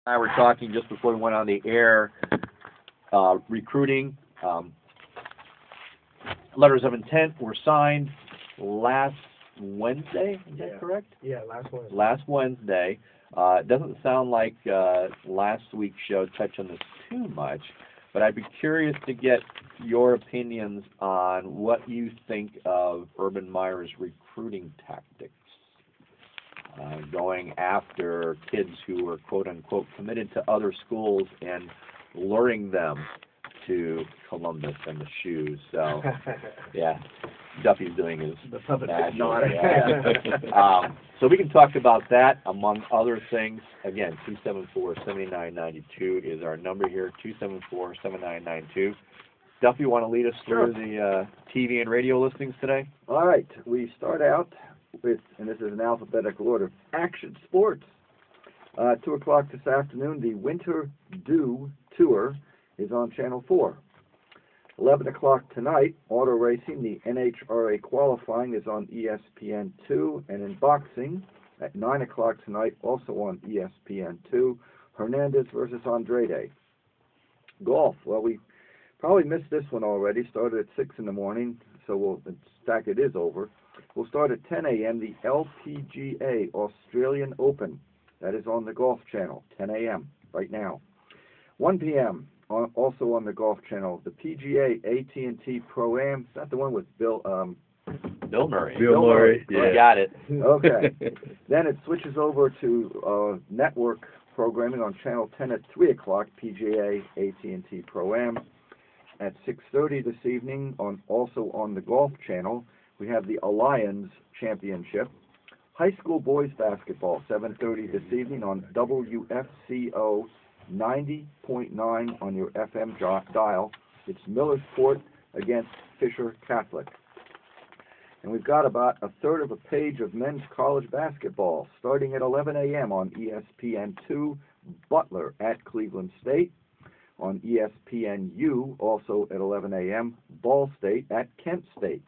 I were talking just before we went on the air, recruiting. Letters of intent were signed last Wednesday, is that correct? Yeah, last Wednesday. Last Wednesday. It doesn't sound like last week's show touched on this too much, but I'd be curious to get your opinions on what you think of Urban Meyer's recruiting tactics, going after kids who are quote-unquote committed to other schools and luring them to Columbus and the shoes. So, yeah, Duffy's doing his the puppet magic. Yeah. So we can talk about that, among other things. Again, 274-7992 is our number here, 274-7992. Duffy, you want to lead us through the TV and radio listings today? All right, we start out with, and this is in alphabetical order, Action Sports. 2 o'clock this afternoon, the Winter Dew Tour is on Channel 4. 11 o'clock tonight, auto racing, the NHRA qualifying is on ESPN2, and in boxing, at 9 o'clock tonight, also on ESPN2, Hernandez versus Andrade. Golf, well, we probably missed this one already, started at 6 in the morning, so in fact it is over. We'll start at 10 a.m., the LPGA Australian Open. That is on the Golf Channel, 10 a.m. right now. 1 p.m., also on the Golf Channel, the PGA AT&T Pro-Am. Is that the one with Bill Murray. Bill Murray, yeah. Got it. Okay. Then it switches over to network programming on Channel 10 at 3 o'clock, PGA AT&T Pro-Am. At 6:30 this evening, also on the Golf Channel, we have the Alliance Championship. High school boys basketball, 7:30 this evening on WFCO 90.9 on your FM dial. It's Millersport against Fisher Catholic. And we've got about a third of a page of men's college basketball, starting at 11 a.m. on ESPN2, Butler at Cleveland State. On ESPNU, also at 11 a.m., Ball State at Kent State.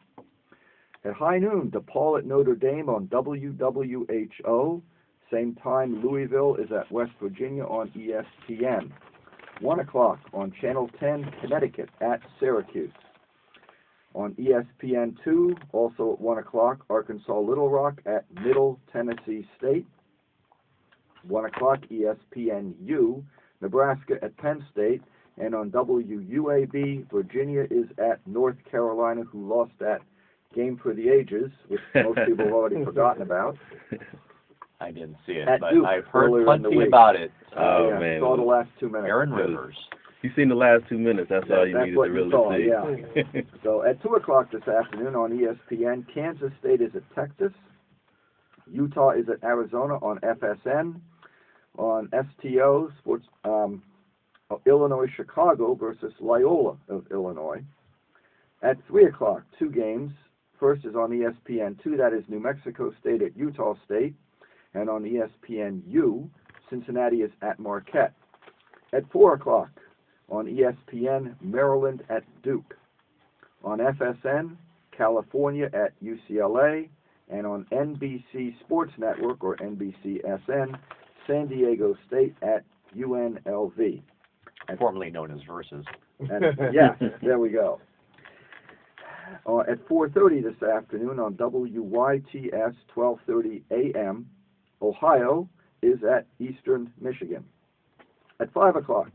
At high noon, DePaul at Notre Dame on WWHO. Same time, Louisville is at West Virginia on ESPN. 1 o'clock on Channel 10, Connecticut at Syracuse. On ESPN2, also at 1 o'clock, Arkansas Little Rock at Middle Tennessee State. 1 o'clock, ESPNU, Nebraska at Penn State. And on WUAB, Virginia is at North Carolina, who lost that game for the ages, which most people have already forgotten about. I didn't see it, At but Duke, I've heard plenty week. about it. Yeah, man. saw the last 2 minutes. Aaron Rivers. You've seen the last 2 minutes. That's all you needed to really saw, see. Yeah. So at 2 o'clock this afternoon on ESPN, Kansas State is at Texas. Utah is at Arizona on FSN. On STO, Sports, Illinois Chicago versus Loyola of Illinois. At 3 o'clock, 2 games. First is on ESPN2, that is New Mexico State at Utah State. And on ESPNU, Cincinnati is at Marquette. At 4 o'clock, on ESPN, Maryland at Duke. On FSN, California at UCLA. And on NBC Sports Network, or NBCSN, San Diego State at UNLV. Formerly known as Versus. And, yeah, there we go. At 4:30 this afternoon on WYTS 12:30 a.m., Ohio is at Eastern Michigan. At 5 o'clock,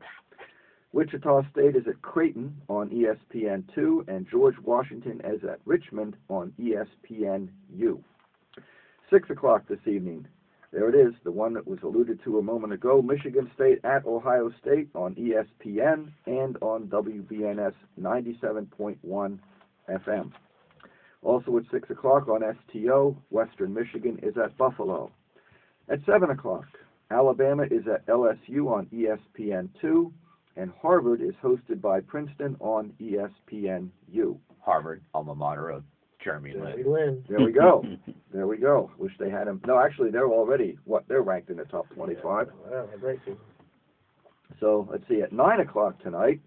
Wichita State is at Creighton on ESPN2, and George Washington is at Richmond on ESPNU. 6 o'clock this evening, there it is, the one that was alluded to a moment ago, Michigan State at Ohio State on ESPN and on WBNS 97.1 FM. Also at 6 o'clock on STO, Western Michigan is at Buffalo. At 7 o'clock, Alabama is at LSU on ESPN2, and Harvard is hosted by Princeton on ESPNU. Harvard, alma mater of Jeremy Lin. There we go. There we go. Wish they had him. No, actually, they're already, they're ranked in the top 25. Yeah, great team. So, let's see, at 9 o'clock tonight,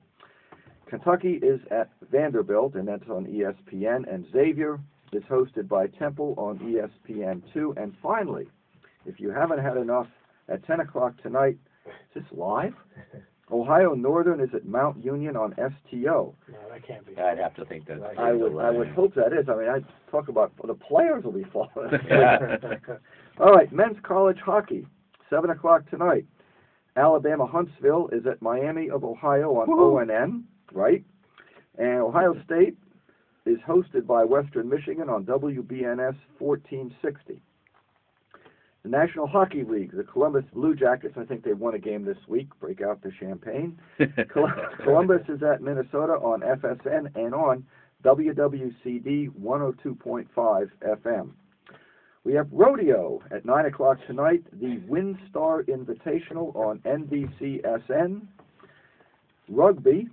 Kentucky is at Vanderbilt, and that's on ESPN, and Xavier is hosted by Temple on ESPN2. And finally, if you haven't had enough, at 10 o'clock tonight, Is this live? Ohio Northern is at Mount Union on STO. No, that can't be. I'd have to think that's. I would hope that is. I mean, I talk about the players will be following. All right, men's college hockey, 7 o'clock tonight. Alabama Huntsville is at Miami of Ohio on ONN, right? And Ohio State is hosted by Western Michigan on WBNS 1460. The National Hockey League, the Columbus Blue Jackets, I think they won a game this week, break out the champagne. Columbus is at Minnesota on FSN and on WWCD 102.5 FM. We have rodeo at 9 o'clock tonight, the WinStar Invitational on NBCSN. Rugby,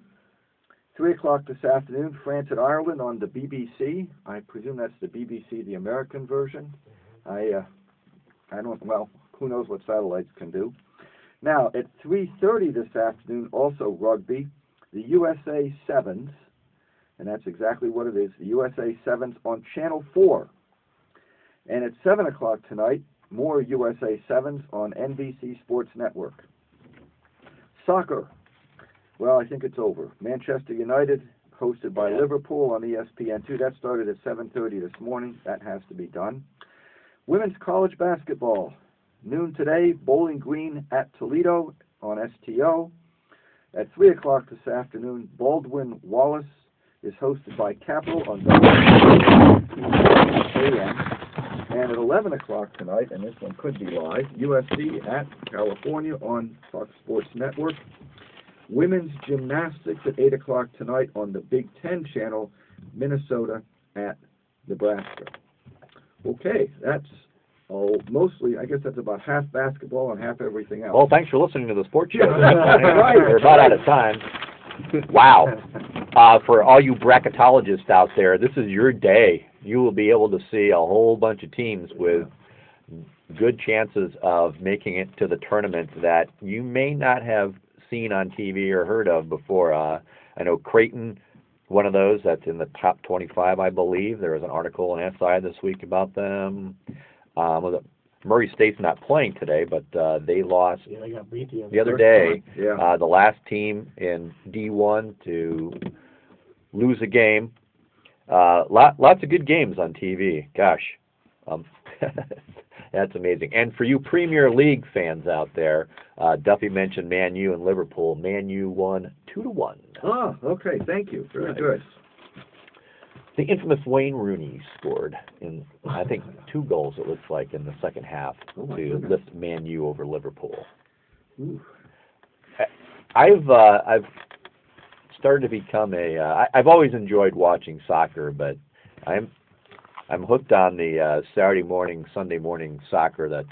3 o'clock this afternoon, France and Ireland on the BBC. I presume that's the BBC, the American version. I don't, well, who knows what satellites can do. Now, at 3:30 this afternoon, also rugby, the USA Sevens, and that's exactly what it is, the USA Sevens on Channel 4. And at 7 o'clock tonight, more USA Sevens on NBC Sports Network. Soccer. Well, I think it's over. Manchester United, hosted by Liverpool on ESPN2. That started at 7:30 this morning. That has to be done. Women's college basketball. Noon today, Bowling Green at Toledo on STO. At 3 o'clock this afternoon, Baldwin Wallace is hosted by Capital on WAM. And at 11 o'clock tonight, and this one could be live, USC at California on Fox Sports Network. Women's gymnastics at 8 o'clock tonight on the Big Ten channel, Minnesota at Nebraska. Okay, that's mostly, I guess that's about half basketball and half everything else. Well, thanks for listening to the sports show. Right. We're about out of time. Wow. For all you bracketologists out there, this is your day. You will be able to see a whole bunch of teams with good chances of making it to the tournament that you may not have seen on TV or heard of before. I know Creighton, one of those that's in the top 25, I believe. There was an article in SI this week about them. Murray State's not playing today, but they lost They got beat the other day. Yeah. The last team in D1 to lose a game. Lots of good games on TV. Gosh, that's amazing. And for you Premier League fans out there, Duffy mentioned Man U and Liverpool. Man U won 2-1. Ah, okay, thank you. Very good. The infamous Wayne Rooney scored in, I think, 2 goals, it looks like, in the second half Oh, my to goodness. lift Man U over Liverpool. Ooh. I've started to become I've always enjoyed watching soccer, but I'm hooked on the Saturday morning, Sunday morning soccer that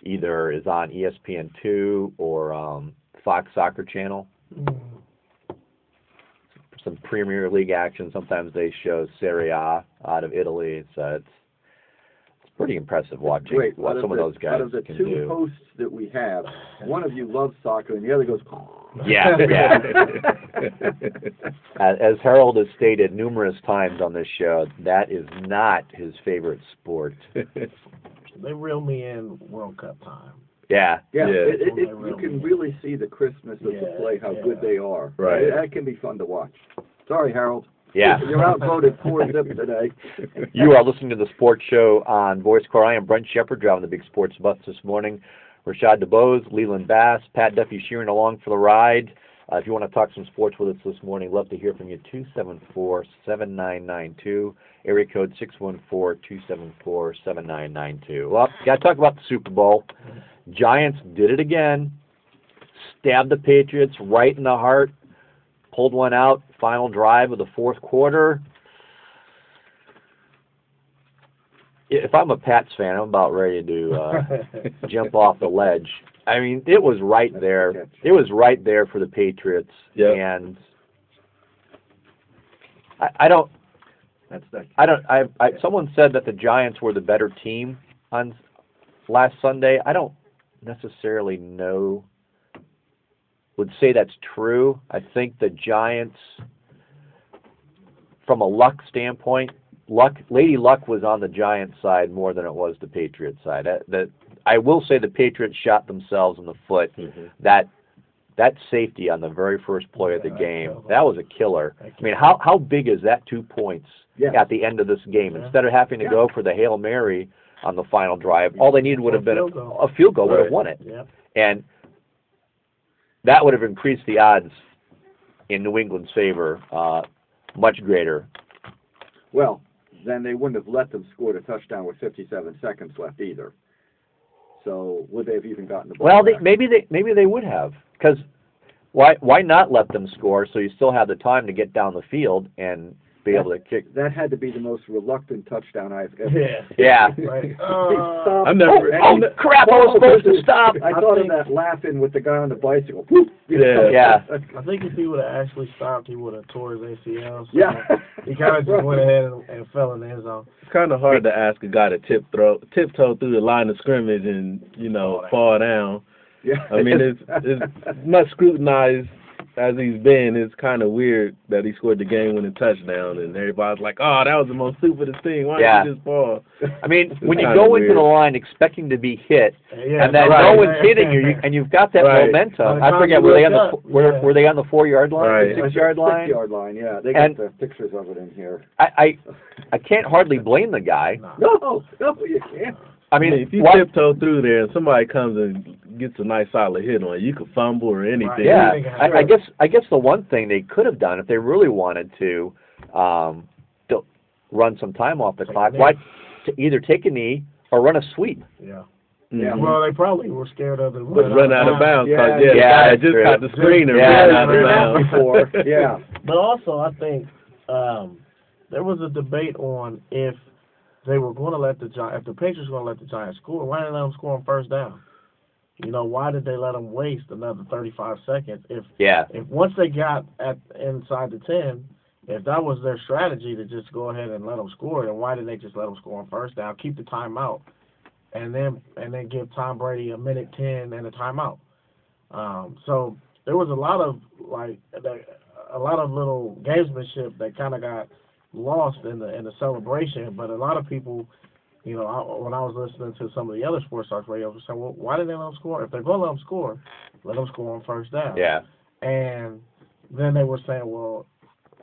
either is on ESPN2 or Fox Soccer Channel. Some Premier League action. Sometimes they show Serie A out of Italy. It's pretty impressive watching Great. what some of those guys Out of the can 2 do. hosts that we have, one of you loves soccer and the other goes, Yeah, yeah. As Harold has stated numerous times on this show, that is not his favorite sport. They reel me in World Cup time. Yeah. Yeah, Yeah. you can really see the crispness of the play, how good they are. Right. That can be fun to watch. Sorry, Harold. Yeah. You're outvoted 4-0 today. You are listening to the Sports Show on Voice Core. I am Brent Shepard, driving the big sports bus this morning. Rashad DeBose, Leland Bass, Pat Duffy shearing along for the ride. If you want to talk some sports with us this morning, love to hear from you. 274-7992, area code 614-274-7992. Well, got to talk about the Super Bowl. Giants did it again. Stabbed the Patriots right in the heart. Pulled one out. Final drive of the fourth quarter. If I'm a Pats fan, I'm about ready to jump off the ledge. I mean, it was right there. It was right there for the Patriots. Yep. And I don't. Someone said that the Giants were the better team on last Sunday. I don't necessarily would say that's true. I think the Giants, from a luck standpoint, Lady Luck was on the Giants side more than it was the Patriots side. I will say the Patriots shot themselves in the foot. That safety on the very first play of the game, that was a killer. I mean, how big is that 2 points at the end of this game? Instead of having to go for the Hail Mary on the final drive, all they needed would have been a field goal would have won it. And that would have increased the odds in New England's favor much greater. Well, then they wouldn't have let them score the touchdown with 57 seconds left either. So would they have even gotten the ball Well, back? maybe they would have, because why not let them score so you still have the time to get down the field and be able to kick? That had to be the most reluctant touchdown I've ever seen. Yeah. Right. I'm never. Crap! I was supposed to stop. I thought of that laughing with the guy on the bicycle. Yeah. I think if he would have actually stopped, he would have tore his ACL. So Yeah. He kind of just went ahead and fell in the end zone. It's kind of hard to ask a guy to tiptoe through the line of scrimmage and fall down. Yeah. I mean, it's much scrutinized as he's been. It's kind of weird that he scored the game-winning touchdown, and everybody's like, "Oh, that was the most stupidest thing. Why did you just fall?" I mean, when you kinda go into weird. the line expecting to be hit, Yeah, and then no one's hitting you, and you've got that momentum. I forget, were they on the were they on the 4-yard line, Right. the 6-yard line? 6-yard line, yeah. They And- got the pictures of it in here. I can't hardly blame the guy. No, you can't. I mean, if you what- tiptoe through there and somebody comes and gets a nice solid hit on you, you could fumble or anything. Right. yeah, Anything I guess the one thing they could have done if they really wanted to run some time off the clock, why to either take a knee or run a sweep. Yeah. Yeah. Well, they probably were scared of the Run out of bounds. Yeah, The yeah, guy just true. got the screen and Yeah, ran out of Ran out bounds. before. Yeah. But also, I think there was a debate on if they were going to let the Giants, if the Patriots were going to let the Giants score, why didn't they let them score on first down? Why did they let them waste another 35 seconds? If once they got inside the 10, if that was their strategy to just go ahead and let them score, then why didn't they just let them score on first down, keep the timeout, and then give Tom Brady a minute 10 and a timeout? So there was a lot of little gamesmanship that kind of got lost in the celebration. But a lot of people, when I was listening to some of the other sports talk radios, were saying, well, why didn't they let them score? If they're going to let them score on first down. Yeah. And then they were saying, well,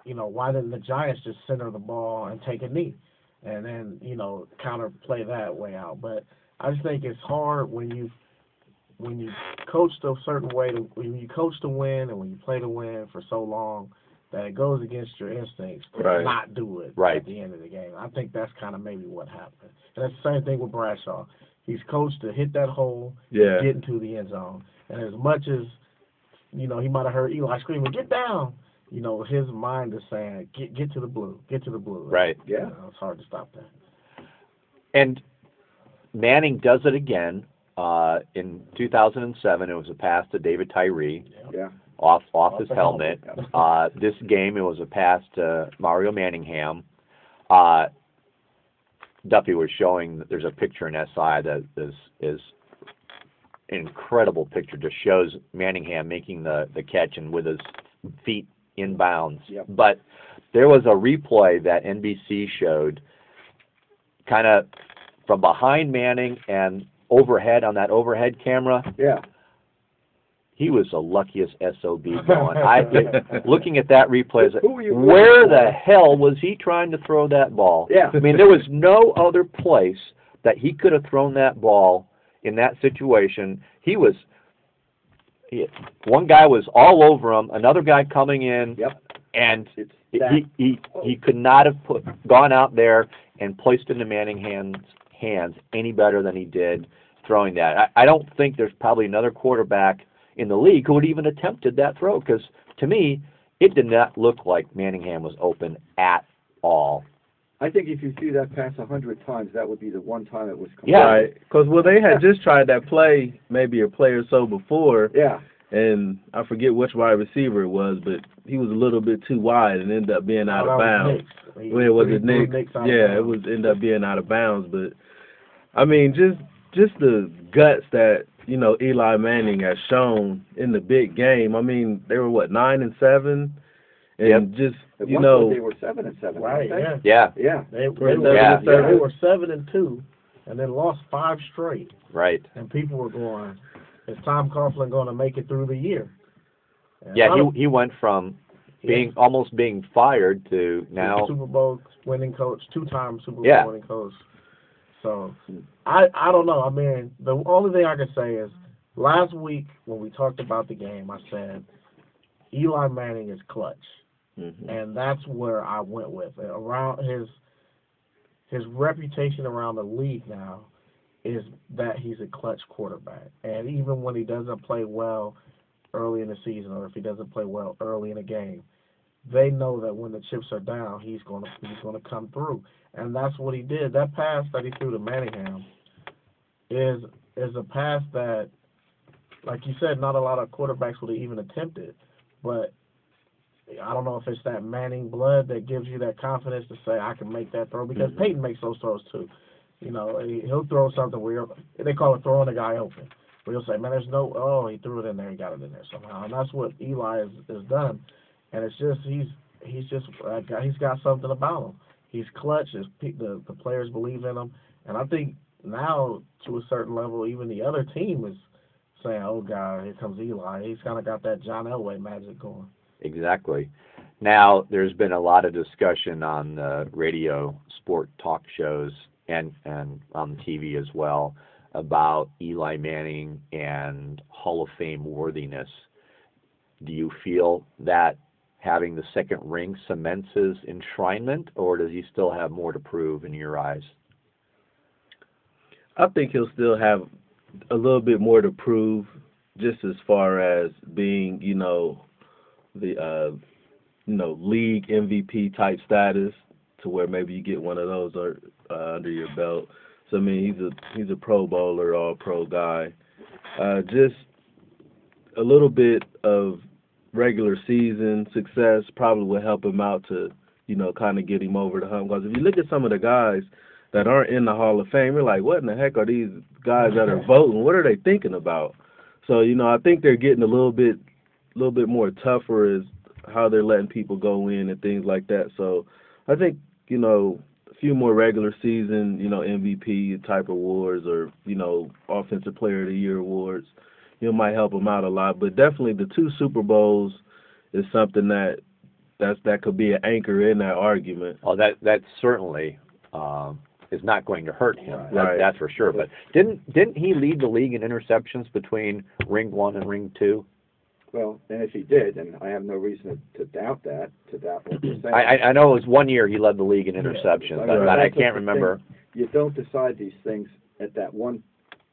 why didn't the Giants just center the ball and take a knee, and then counterplay that way out? But I just think it's hard when you coached a certain way, when you coach to win and when you play to win for so long, that it goes against your instincts to not do it at the end of the game. I think that's kind of maybe what happened. And that's the same thing with Bradshaw. He's coached to hit that hole and get into the end zone. And as much as, he might have heard Eli screaming, "Get down!" His mind is saying, get to the blue, get to the blue. Right. Yeah. It's hard to stop that. And Manning does it again. In 2007, it was a pass to David Tyree. Yeah. Off his helmet. This game, it was a pass to Mario Manningham. Duffy was showing that there's a picture in SI that is an incredible picture. Just shows Manningham making the catch and with his feet in bounds. Yep. But there was a replay that NBC showed, kind of from behind Manning and overhead on that overhead camera. Yeah. He was the luckiest SOB going. Looking at that replay, where waiting for? the hell was he trying to throw that ball? Yeah. I mean, there was no other place that he could have thrown that ball in that situation. One guy was all over him, another guy coming in, and he could not have gone out there and placed it into Manningham's hands any better than he did throwing that. I don't think there's probably another quarterback in the league who would even attempted that throw, because to me, it did not look like Manningham was open at all. I think if you threw that pass 100 times, that would be the one time it was complete. Yeah. Right. Because, they had just tried that play maybe a play or so before. Yeah. And I forget which wide receiver it was, but he was a little bit too wide and ended up being out of bounds. Was it Nick? Yeah, it was ended up being out of bounds. But, I mean, just the guts that, Eli Manning has shown in the big game. I mean, they were, 9-7? And just, At one point they were 7-7. Right, weren't they? yeah. Yeah. Yeah. They Yeah. were 7-2, and then lost 5 straight. Right. And people were going, is Tom Coughlin going to make it through the year? And Yeah, he went from almost being fired to now Super Bowl winning coach, 2-time Super Bowl winning coach. So I don't know. I mean, the only thing I can say is last week when we talked about the game, I said Eli Manning is clutch. And that's where I went with it. Around his reputation around the league now is that he's a clutch quarterback. And even when he doesn't play well early in the season, or if he doesn't play well early in a game, they know that when the chips are down, he's gonna come through. And that's what he did. That pass that he threw to Manningham is a pass that, like you said, not a lot of quarterbacks would have even attempted. But I don't know if it's that Manning blood that gives you that confidence to say, I can make that throw, because Peyton makes those throws too. You know, he'll throw something where they call it throwing a guy open. Where he'll say, man, there's no, he threw it in there, he got it in there somehow. And that's what Eli has done. And it's just, he's got something about him. He's clutch. The players believe in him. And I think now, to a certain level, even the other team is saying, oh, God, here comes Eli. He's kind of got that John Elway magic going. Exactly. Now, there's been a lot of discussion on radio sport talk shows and on TV as well about Eli Manning and Hall of Fame worthiness. Do you feel that having the second ring cements his enshrinement, or does he still have more to prove in your eyes? I think he'll still have a little bit more to prove, just as far as being, the league MVP type status, to where maybe you get one of those under your belt. So I mean, he's a Pro Bowler, All Pro guy. Just a little bit of regular season success probably will help him out to, kind of get him over the hump. Because if you look at some of the guys that aren't in the Hall of Fame, you're like, what in the heck are these guys that are voting? What are they thinking about? So, I think they're getting a little bit more tougher as how they're letting people go in and things like that. So I think, a few more regular season, MVP type awards, or, Offensive Player of the Year awards, might help them out a lot. But definitely the 2 Super Bowls is something that could be an anchor in that argument. Oh, that certainly is not going to hurt him. Right. That's for sure. But didn't he lead the league in interceptions between ring 1 and ring 2? Well, and if he did, and I have no reason to doubt what you're saying. I know it was 1 year he led the league in interceptions, but I can't remember. You don't decide these things at that one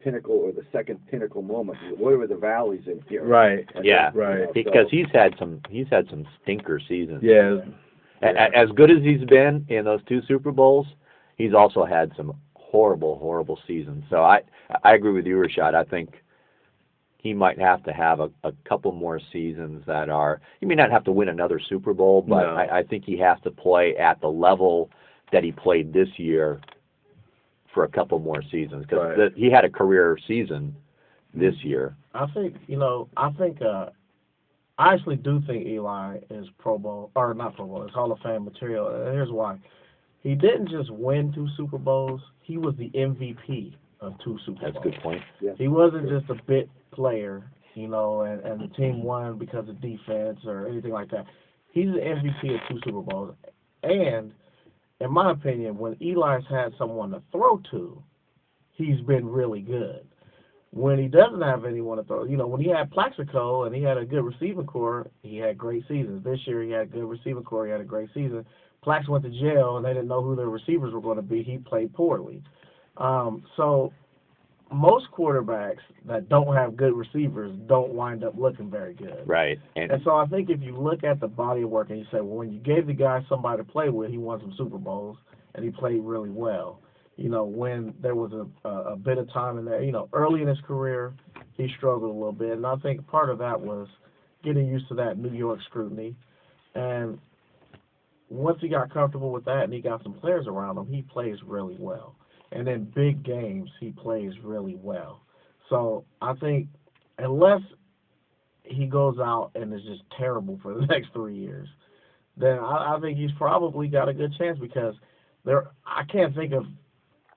pinnacle or the second pinnacle moment. What are the valleys in here? Right. Yeah. Right. Because he's had some stinker seasons. Yeah. As good as he's been in those 2 Super Bowls, he's also had some horrible seasons. So I agree with you, Rashad. I think he might have to have a couple more seasons that are. He may not have to win another Super Bowl, but no. I think he has to play at the level that he played this year for a couple more seasons, because he had a career season this year. I actually do think Eli is Pro Bowl, or not Pro Bowl, it's Hall of Fame material. And here's why. He didn't just win 2 Super Bowls, he was the MVP of 2 Super Bowls. That's a good point. Yeah. He wasn't just a bit player, and the team won because of defense or anything like that. He's the MVP of 2 Super Bowls. And in my opinion, when Eli's had someone to throw to, he's been really good. When he doesn't have anyone to throw, when he had Plaxico and he had a good receiving core, he had great seasons. This year he had a good receiving core, he had a great season. Plax went to jail and they didn't know who their receivers were going to be. He played poorly. So most quarterbacks that don't have good receivers don't wind up looking very good. Right. And so I think if you look at the body of work and you say, well, when you gave the guy somebody to play with, he won some Super Bowls and he played really well. When there was a bit of time in there, early in his career, he struggled a little bit. And I think part of that was getting used to that New York scrutiny. And once he got comfortable with that and he got some players around him, he plays really well. And in big games, he plays really well. So I think unless he goes out and is just terrible for the next 3 years, then I think he's probably got a good chance, because I can't think of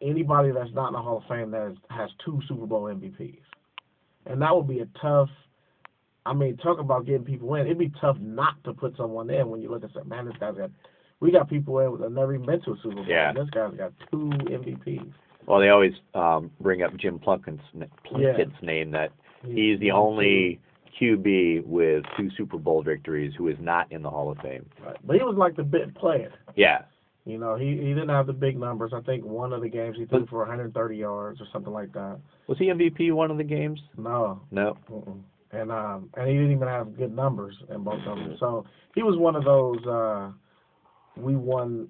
anybody that's not in the Hall of Fame that has 2 Super Bowl MVPs. And that would be a tough, I mean, talk about getting people in. It'd be tough not to put someone in when you look and say, man, this guy's got, we got people in that never even been to a Super Bowl. Yeah. This guy's got 2 MVPs. Well, they always bring up Jim Plunkett's name, that he's the only QB with 2 Super Bowl victories who is not in the Hall of Fame. Right. But he was like the big player. Yeah. You know, he didn't have the big numbers. I think one of the games he threw for 130 yards or something like that. Was he MVP one of the games? No. No. And he didn't even have good numbers in both of them. So he was one of those we won,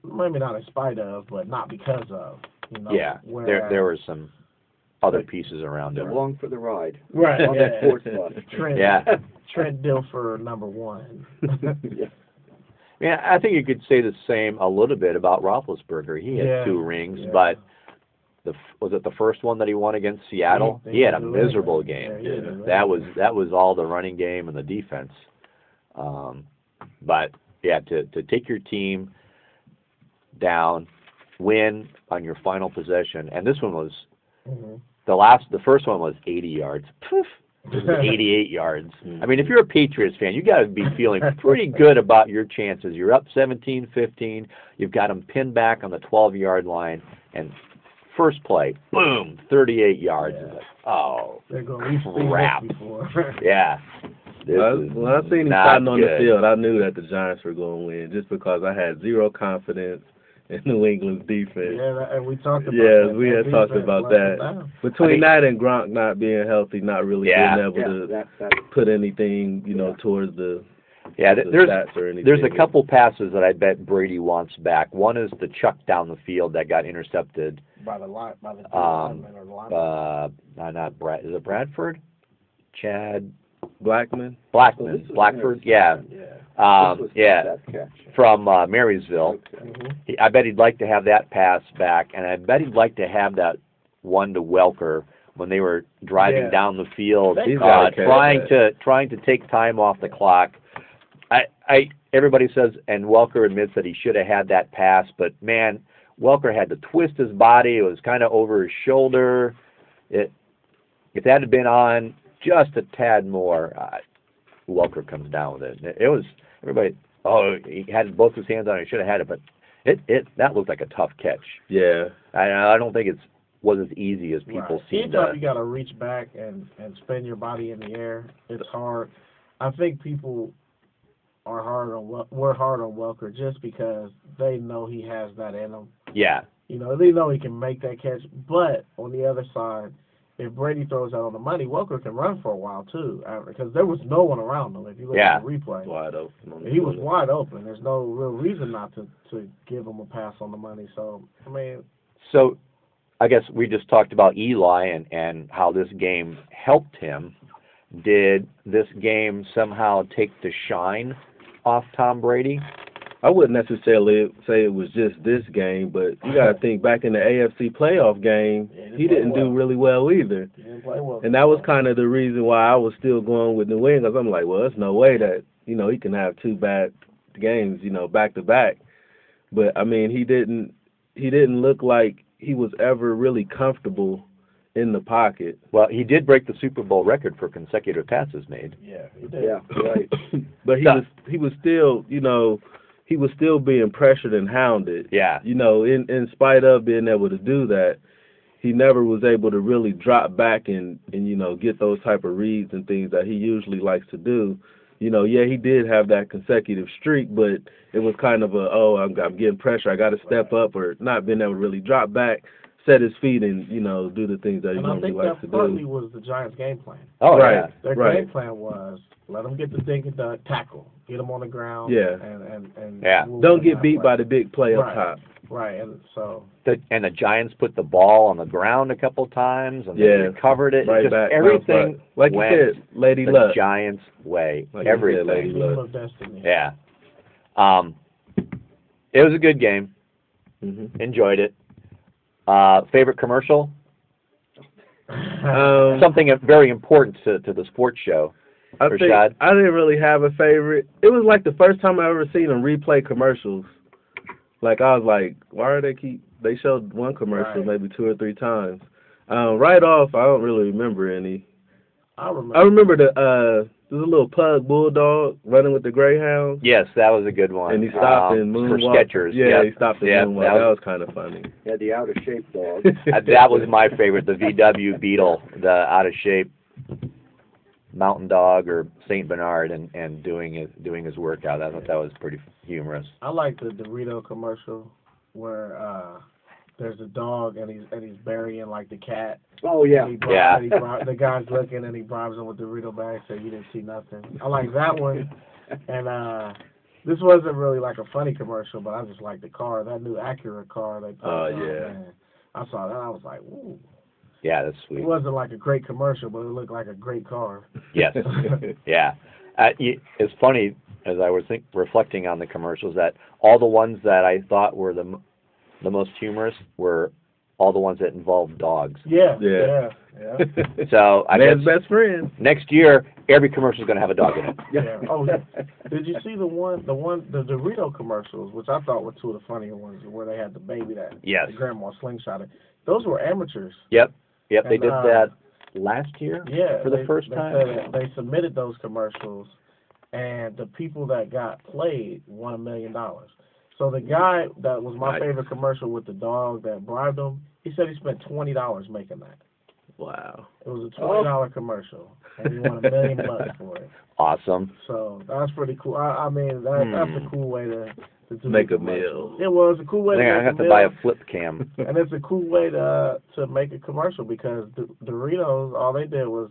maybe not in spite of, but not because of. You know, Yeah. There were some other pieces around him. Along for the ride. Right. On that sports bus. Trent Dilfer, number 1. Yeah. Yeah, I think you could say the same a little bit about Roethlisberger. He had 2 rings, but was it the first one that he won against Seattle? He had a miserable game. That was all the running game and the defense. But yeah, to take your team down, win on your final possession, and this one was the first one was 80 yards. Poof. It was 88 yards. I mean, if you're a Patriots fan, you got to be feeling pretty good about your chances. You're up 17-15. You've got them pinned back on the 12-yard line, and first play, boom, 38 yards. Yeah. Like, oh, crap. Yeah. When I seen him starting on the field, I knew that the Giants were going to win just because I had zero confidence in New England's defense. Yeah, and we talked about that. We had talked about that. Between that and Gronk not being healthy, not really being able to put anything, towards the stats or anything. There's a couple passes that I bet Brady wants back. One is the chuck down the field that got intercepted by the lineman or the lineman. Not Brad. Is it Bradford? Chad Blackman, Blackford, from Marysville. Mm-hmm. I bet he'd like to have that pass back, and I bet he'd like to have that one to Welker when they were driving down the field, trying to take time off the clock. Everybody says, and Welker admits that he should have had that pass, but man, Welker had to twist his body. It was kind of over his shoulder. If that had been on just a tad more, Welker comes down with it. It was everybody. Oh, he had both his hands on it. He should have had it, but that looked like a tough catch. Yeah, I don't think it was as easy as people seem to. Anytime you got to reach back and spin your body in the air, it's hard. I think people we're hard on Welker just because they know he has that in him. Yeah. They know he can make that catch, but on the other side, if Brady throws out on the money, Welker can run for a while too, because there was no one around him. If you look at the replay, wide open. He was wide open. There's no real reason not to give him a pass on the money. So So, I guess we just talked about Eli and how this game helped him. Did this game somehow take the shine off Tom Brady? I wouldn't necessarily say it was just this game, but you got to think back in the AFC playoff game, he didn't do really well either. He didn't play well. And that was kind of the reason why I was still going with New England. I'm like, well, there's no way that, he can have 2 bad games, back to back. But I mean, he didn't look like he was ever really comfortable in the pocket. Well, he did break the Super Bowl record for consecutive passes made. Yeah, he did. Yeah, right. But he was still, he was still being pressured and hounded. Yeah. In spite of being able to do that, he never was able to really drop back and get those type of reads and things that he usually likes to do. He did have that consecutive streak, but it was kind of I'm getting pressure. I got to step up, or not being able to really drop back, set his feet, and do the things that he normally likes to do. And I think that partly was the Giants' game plan. Oh, right. Their game plan was let them get the dink and dunk, tackle, get them on the ground. Yeah. And don't get beat by the big play up top. Right, and so. And the Giants put the ball on the ground a couple times, and they recovered it. Right just back, everything like went you said, Lady the Luck. Giants' way. Like everything. Lady Luck. Of destiny. Yeah. It was a good game. Mm-hmm. Enjoyed it. Favorite commercial? Um, Something very important to the sports show. I didn't really have a favorite. It was like the first time I ever seen them replay commercials. Like, I was like, why are they keep they showed one commercial Right. maybe 2 or 3 times. Right off, I don't really remember any. I remember. I remember there's a little pug bulldog running with the greyhound. Yes, that was a good one. And he stopped and for moonwalked. Skechers. Yeah, Yep. he stopped and Yep, moonwalked. that That was- was kind of funny. Yeah, the out of shape dog. That was my favorite, the VW Beetle, the out of shape mountain dog or Saint Bernard, and doing his workout. I thought that was pretty humorous. I like the Dorito commercial where there's a dog and he's burying like the cat. Oh yeah. And Yeah. the guy's looking and he bribes him with the Dorito bag, so you didn't see nothing. I like that one. And this wasn't really like a funny commercial, but I just like the car. That new Acura car they put out, yeah. man. I saw that. I was like, ooh. Yeah, that's It sweet. wasn't like a great commercial, but it looked like a great car. Yes. Yeah. It's funny, as I was reflecting on the commercials, that all the ones that I thought were the most humorous were all the ones that involved dogs. Yeah. Yeah. So I Man's guess best friend. next year every commercial is going to have a dog in it. Yeah. Oh, yeah. Did you see the Dorito commercials, which I thought were two of the funnier ones, where they had the baby that Yes. the grandma slingshotted? Those were amateurs. Yep. Yep. They And, did that last year. Yeah. For the they- first they time? said that they submitted those commercials, and the people that got played won $1 million. So the guy that was my Nice. favorite commercial with the dog that bribed him, he said he spent $20 making that. Wow. It was a $20 commercial, and he won $1 million for it. Awesome. So that's pretty cool. I mean, that's a cool way to do Make the a commercial. meal. It was a cool way I think to I make have a to meal, buy a flip cam. and it's a cool way to make a commercial because Doritos, all they did was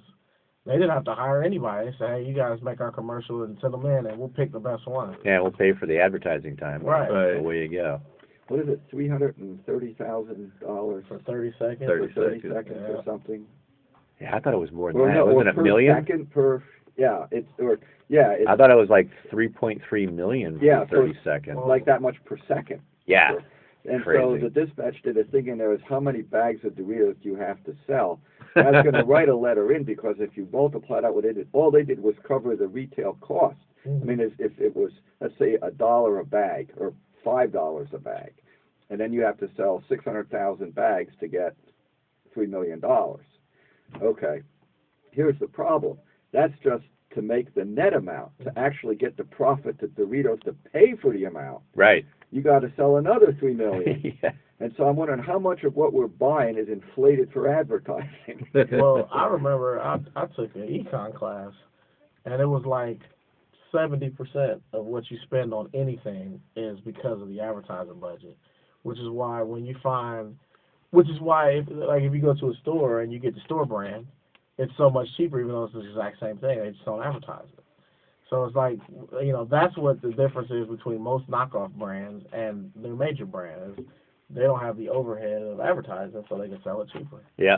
they didn't have to hire anybody. They said, hey, you guys make our commercial and send them in, and we'll pick the best one. Yeah, we'll pay for the advertising time. Right. Right. Away you go. What is it? $330,000 For 30 seconds. 30 for 30 seconds. seconds Yeah. or something. Yeah, I thought it was more than Or that. no, Wasn't or it per million? second per. Yeah, it's or yeah, it's I thought it was like 3.3 million for Yeah, so 30 it's- seconds. like that much per second. Yeah. And Crazy. so the dispatch did a thing in there is how many bags of Doritos do you have to sell? And I was going to write a letter in because if you multiply that what they did, all they did was cover the retail cost. I mean, if it was, let's say, $1 a bag or $5 a bag, and then you have to sell 600,000 bags to get $3 million. Okay, here's the problem. That's just to make the net amount. To actually get the profit to Doritos to pay for the amount, Right. you got to sell another $3 million. Yeah. And so I'm wondering how much of what we're buying is inflated for advertising. Well, I remember I took an econ class, and it was like 70% of what you spend on anything is because of the advertising budget, which is why if you go to a store and you get the store brand, it's so much cheaper even though it's the exact same thing. They just don't advertise it. So it's like, that's what the difference is between most knockoff brands and their major brands. They don't have the overhead of advertising, so they can sell it cheaper. Yeah.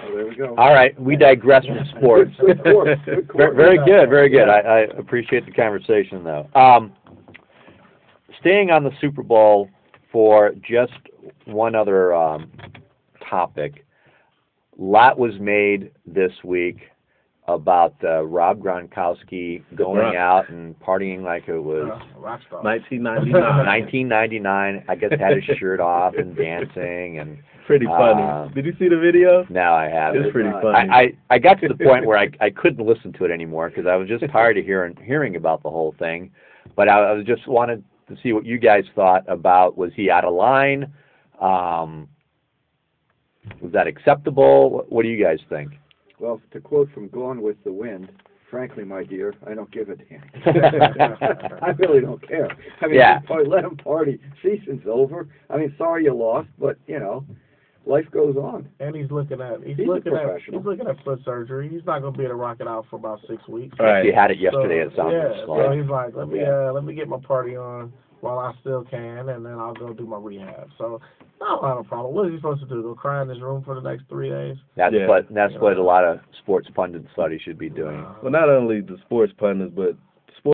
Oh, there we go. All right. We digress from sports. Good course, good course. Very good. Very good. I appreciate the conversation, though. Staying on the Super Bowl for just one other topic. Lot was made this week about Rob Gronkowski going out and partying like it was Rock star. 1999. 1999. I guess had his shirt off and dancing and. Pretty funny. Did you see the video? No, I haven't. It's pretty funny. I got to the point where I couldn't listen to it anymore because I was just tired of hearing about the whole thing. But I was just wanted to see what you guys thought about. Was he out of line? Was that acceptable? What do you guys think? Well, to quote from Gone with the Wind, frankly, my dear, I don't give a damn. I really don't care. I mean, Yeah. let him party. Season's over. I mean, sorry you lost, but, life goes on. And he's looking at He's a professional. foot surgery. He's not going to be able to rock it out for about 6 weeks. Right. He had it yesterday. So, It sounded yeah, like. so he's like, let me get my party on while I still can, and then I'll go do my rehab. So I don't have a problem. What is he supposed to do? Go cry in his room for the next 3 days? That's what a lot of sports pundits thought he should be doing. Well, not only the sports pundits, but